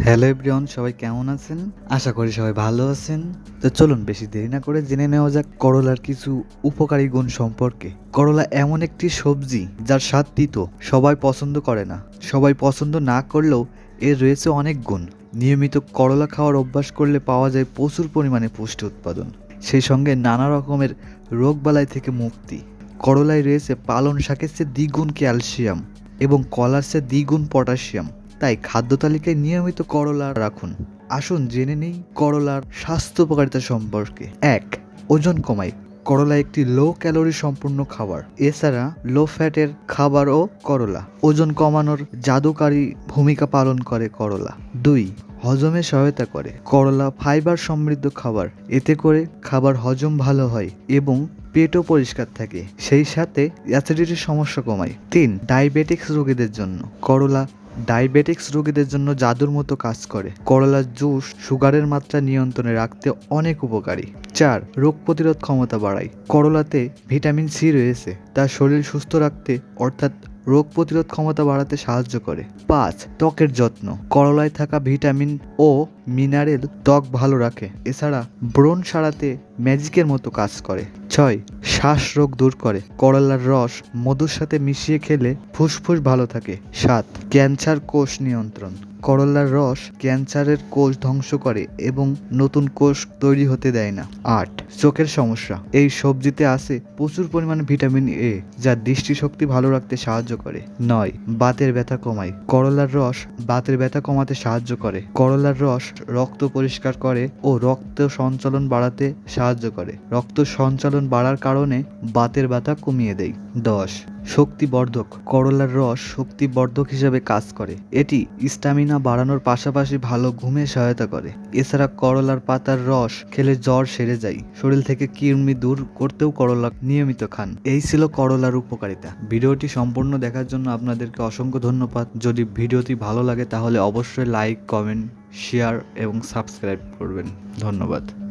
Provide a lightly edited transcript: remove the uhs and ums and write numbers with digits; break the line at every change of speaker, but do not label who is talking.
Hello everyone, সবাই কেমন আছেন? আশা করি সবাই ভালো আছেন। তো চলুন বেশি দেরি না করে জেনে নেওয়া যাক করলার কিছু উপকারী গুণ সম্পর্কে। করলা এমন একটি সবজি যার স্বাদ তিতো, সবাই পছন্দ করে না। সবাই পছন্দ না করলেও এর রয়েছে অনেক গুণ। নিয়মিত করলা খাওয়ার অভ্যাস করলে পাওয়া যায় প্রচুর পরিমাণে পুষ্টি উৎপাদন, সেই সঙ্গে নানা রকমের রোগবালাই থেকে মুক্তি। করলায় রয়েছে পালং শাকের চেয়ে দ্বিগুণ ক্যালসিয়াম এবং কলার চেয়ে দ্বিগুণ পটাশিয়াম। তাই খাদ্য তালিকায় নিয়মিত করলা রাখুন। আসুন জেনে নেই করলার স্বাস্থ্য উপকারিতা সম্পর্কে। 1. ওজন কমায়। করলা একটি লো ক্যালোরি সম্পূর্ণ খাবার। এছাড়া লো ফ্যাটের খাবারও করলা। ওজন কমানোর জাদুকারী ভূমিকা পালন করে করলা। 2. হজমে সহায়তা করে। করলা ফাইবার সমৃদ্ধ খাবার। এতে করে খাবার হজম ভালো হয় এবং পেটও পরিষ্কার থাকে। সেই সাথে অ্যাসিডিটির সমস্যা কমায়। 3. ডায়াবেটিক্স রোগীদের জন্য করলা ডায়াবেটিক্স রোগীদের জন্য জাদুর মতো কাজ করে। করলার জুস সুগারের মাত্রা নিয়ন্ত্রণে রাখতে অনেক উপকারী। 4. রোগ প্রতিরোধ ক্ষমতা বাড়ায়। করলাতে ভিটামিন সি রয়েছে, তা শরীর সুস্থ রাখতে অর্থাৎ রোগ প্রতিরোধ ক্ষমতা বাড়াতে সাহায্য করে। 5. ত্বকের যত্ন। করলায় থাকা ভিটামিন ও মিনারেল ত্বক ভালো রাখে। এছাড়া ব্রণ সারাতে ম্যাজিকের মতো কাজ করে। 6. শ্বাস রোগ দূর করে। করলার রস মধুর সাথে মিশিয়ে খেলে ফুসফুস ভালো থাকে। 7. ক্যান্সার কোষ নিয়ন্ত্রণ। করলার রস ক্যান্সারের কোষ ধ্বংস করে এবং নতুন কোষ তৈরি হতে দেয় না। 8. চোখের সমস্যা। এই সবজিতে আছে প্রচুর পরিমাণে ভিটামিন এ, যা দৃষ্টিশক্তি ভালো রাখতে সাহায্য করে। 9. বাতের ব্যথা কমায়। করলার রস বাতের ব্যথা কমাতে সাহায্য করে। করলার রস রক্ত পরিষ্কার করে ও রক্ত সঞ্চালন বাড়াতে সাহায্য করে। রক্ত সঞ্চালন বাড়ার কারণে বাতের ব্যথা কমিয়ে দেয়। 10. শক্তিবর্ধক। করলার রস শক্তিবর্ধক হিসেবে কাজ করে। এটি স্ট্যামিনা বাড়ানোর পাশাপাশি ভালো ঘুমে সহায়তা করে। এছাড়া করলার পাতার রস খেলে জ্বর সেরে যায়। শরীর থেকে কৃমি দূর করতেও করলা নিয়মিত খান। এই ছিল করলার উপকারিতা। ভিডিওটি সম্পূর্ণ দেখার জন্য আপনাদেরকে অসংখ্য ধন্যবাদ। যদি ভিডিওটি ভালো লাগে তাহলে অবশ্যই লাইক, কমেন্ট, শেয়ার এবং সাবস্ক্রাইব করবেন। ধন্যবাদ।